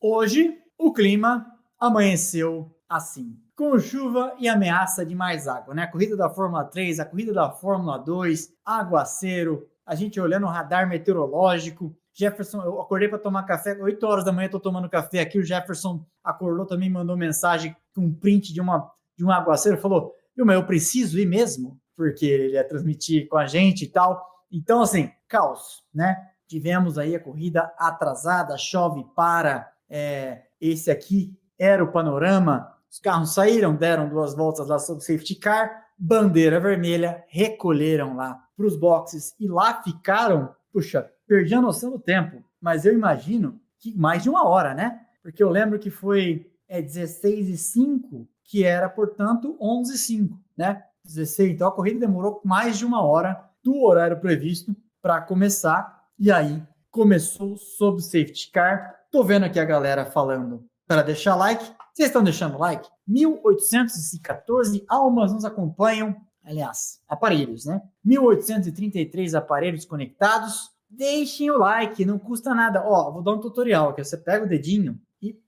Hoje, o clima amanheceu assim, com chuva e ameaça de mais água, né? A corrida da Fórmula 3, a corrida da Fórmula 2, aguaceiro, a gente olhando o radar meteorológico. Jefferson, eu acordei para tomar café, 8 horas da manhã eu tô tomando café aqui, o Jefferson acordou também, mandou mensagem com um print de um aguaceiro, falou, mas eu preciso ir mesmo, porque ele ia transmitir com a gente e tal. Então, assim, caos, né? Tivemos aí a corrida atrasada, chove para, esse aqui era o panorama, os carros saíram, deram 2 voltas lá sobre o safety car, bandeira vermelha, recolheram lá para os boxes e lá ficaram, puxa, perdi a noção do tempo, mas eu imagino que mais de 1 hora, né? Porque eu lembro que foi 16h05, que era, portanto, 11h05, né? 16, então a corrida demorou mais de 1 hora do horário previsto para começar, e aí começou sob safety car. Tô vendo aqui a galera falando para deixar like. Vocês estão deixando like? 1.814 almas nos acompanham. Aliás, aparelhos, né? 1.833 aparelhos conectados. Deixem o like, não custa nada. Ó, vou dar um tutorial aqui. Você pega o dedinho e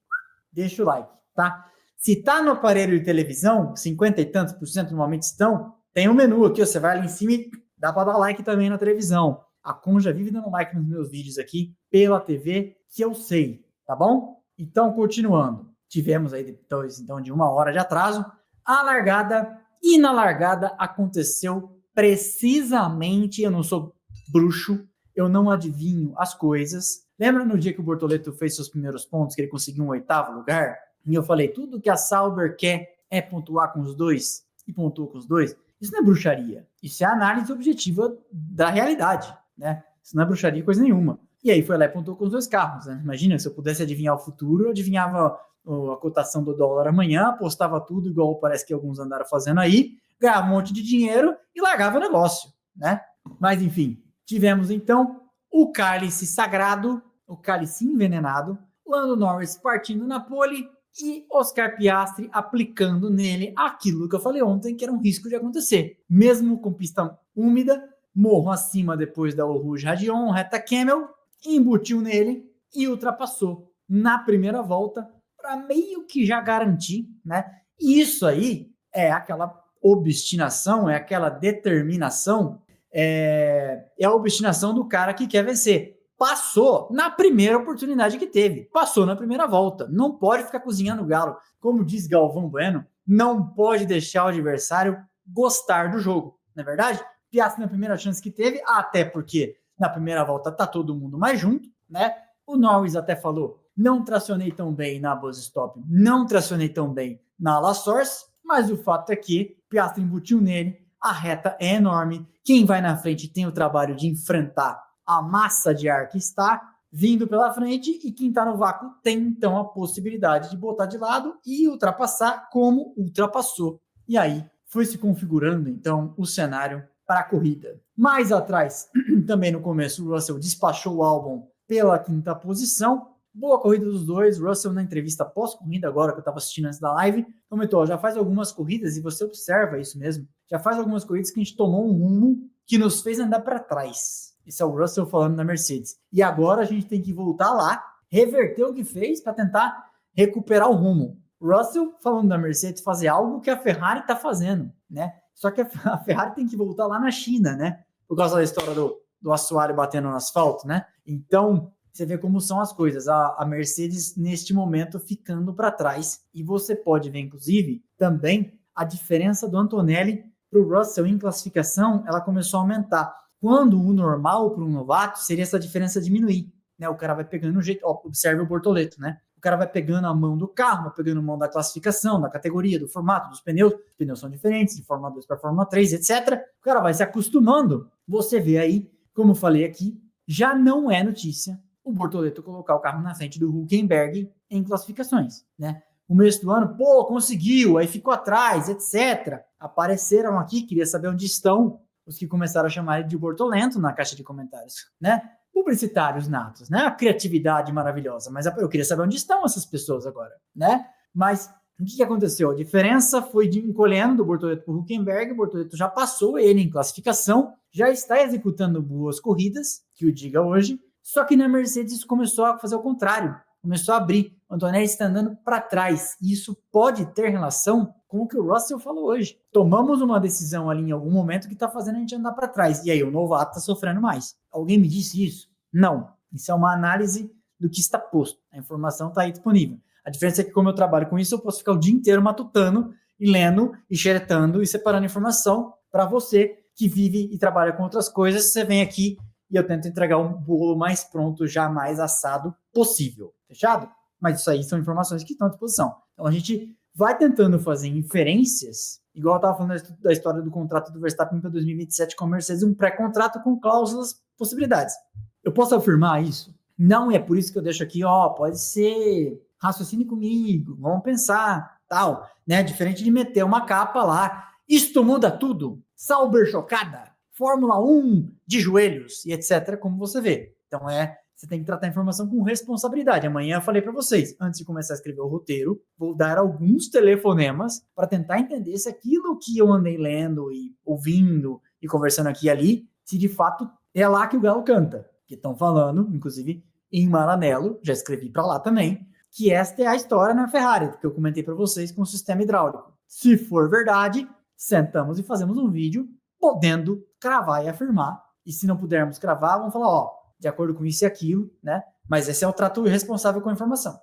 deixa o like, tá? Se tá no aparelho de televisão, 50 e tantos por cento normalmente estão, tem um menu aqui, você vai ali em cima e dá para dar like também na televisão. A Conja vive dando like nos meus vídeos aqui pela TV, que eu sei, tá bom? Então, continuando. Tivemos aí depois, então, de 1 hora de atraso. A largada, e na largada aconteceu precisamente, eu não sou bruxo, eu não adivinho as coisas. Lembra no dia que o Bortoleto fez seus primeiros pontos, que ele conseguiu um 8º lugar? E eu falei, tudo que a Sauber quer é pontuar com os dois, e pontuou com os dois. Isso não é bruxaria, isso é análise objetiva da realidade, né? Isso não é bruxaria coisa nenhuma. E aí foi lá e pontuou com os 2 carros, né? Imagina, se eu pudesse adivinhar o futuro, eu adivinhava a cotação do dólar amanhã, apostava tudo, igual parece que alguns andaram fazendo aí, ganhava um monte de dinheiro e largava o negócio, né? Mas enfim, tivemos então o cálice sagrado, o cálice envenenado, Lando Norris partindo na pole e Oscar Piastri aplicando nele aquilo que eu falei ontem, que era um risco de acontecer. Mesmo com pista úmida, morro acima depois da Rouge Radion, reta Camel, embutiu nele e ultrapassou na primeira volta para meio que já garantir, né? E isso aí é aquela obstinação, é aquela determinação, é a obstinação do cara que quer vencer. Passou na primeira oportunidade que teve, passou na primeira volta, não pode ficar cozinhando galo, como diz Galvão Bueno, não pode deixar o adversário gostar do jogo, não é verdade? Piastri na primeira chance que teve, até porque na primeira volta tá todo mundo mais junto, né? O Norris até falou, não tracionei tão bem na Buzz Stop, não tracionei tão bem na La Source, mas o fato é que Piastri embutiu nele, a reta é enorme, quem vai na frente tem o trabalho de enfrentar a massa de ar que está vindo pela frente e quem está no vácuo tem então a possibilidade de botar de lado e ultrapassar como ultrapassou. E aí foi se configurando então o cenário para a corrida. Mais atrás, também no começo, o Russell despachou o Albon pela 5ª posição. Boa corrida dos dois. Russell, na entrevista pós-corrida, agora que eu estava assistindo antes da live, comentou, já faz algumas corridas, e você observa isso mesmo, já faz algumas corridas que a gente tomou um rumo que nos fez andar para trás. Esse é o Russell falando na Mercedes. E agora a gente tem que voltar lá, reverter o que fez para tentar recuperar o rumo. Russell falando da Mercedes fazer algo que a Ferrari está fazendo, né? Só que a Ferrari tem que voltar lá na China, né? Por causa da história do assoalho batendo no asfalto, né? Então, você vê como são as coisas. A Mercedes, neste momento, ficando para trás. E você pode ver, inclusive, também a diferença do Antonelli para o Russell em classificação, ela começou a aumentar. Quando o normal para um novato seria essa diferença diminuir, né? O cara vai pegando o jeito, ó, observe o Bortoleto, né? O cara vai pegando a mão do carro, vai pegando a mão da classificação, da categoria, do formato, dos pneus. Os pneus são diferentes, de Fórmula 2 para Fórmula 3, etc. O cara vai se acostumando. Você vê aí, como eu falei aqui, já não é notícia o Bortoleto colocar o carro na frente do Hülkenberg em classificações, né? O começo do ano, conseguiu, aí ficou atrás, etc. Apareceram aqui, queria saber onde estão os que começaram a chamar ele de Bortolento na caixa de comentários, né? Publicitários natos, né? A criatividade maravilhosa, mas eu queria saber onde estão essas pessoas agora, né? Mas o que aconteceu? A diferença foi de encolhendo do Bortoleto para o Hülkenberg, o Bortoleto já passou ele em classificação, já está executando boas corridas, que o diga hoje, só que na Mercedes começou a fazer o contrário. começou a abrir. O Antonelli está andando para trás. E isso pode ter relação com o que o Russell falou hoje. Tomamos uma decisão ali em algum momento que está fazendo a gente andar para trás. E aí o novato está sofrendo mais. Alguém me disse isso? Não. Isso é uma análise do que está posto. A informação está aí disponível. A diferença é que, como eu trabalho com isso, eu posso ficar o dia inteiro matutando e lendo e xeretando e separando informação para você que vive e trabalha com outras coisas. Você vem aqui e eu tento entregar um bolo mais pronto, já mais assado possível. Fechado? Mas isso aí são informações que estão à disposição. Então a gente vai tentando fazer inferências, igual eu estava falando da história do contrato do Verstappen para 2027 com a Mercedes, um pré-contrato com cláusulas, possibilidades. Eu posso afirmar isso? Não é por isso que eu deixo aqui, pode ser, raciocine comigo, vamos pensar, tal, né? Diferente de meter uma capa lá, isto muda tudo, Sauber chocada, Fórmula 1 de joelhos e etc, como você vê. Então você tem que tratar a informação com responsabilidade. Amanhã eu falei para vocês, antes de começar a escrever o roteiro, vou dar alguns telefonemas para tentar entender se aquilo que eu andei lendo e ouvindo e conversando aqui e ali, se de fato é lá que o galo canta. Que estão falando, inclusive em Maranello, já escrevi para lá também, que esta é a história na Ferrari, que eu comentei para vocês com o sistema hidráulico. Se for verdade, sentamos e fazemos um vídeo podendo cravar e afirmar. E se não pudermos cravar, vamos falar, de acordo com isso e aquilo, né? Mas esse é o trato irresponsável com a informação.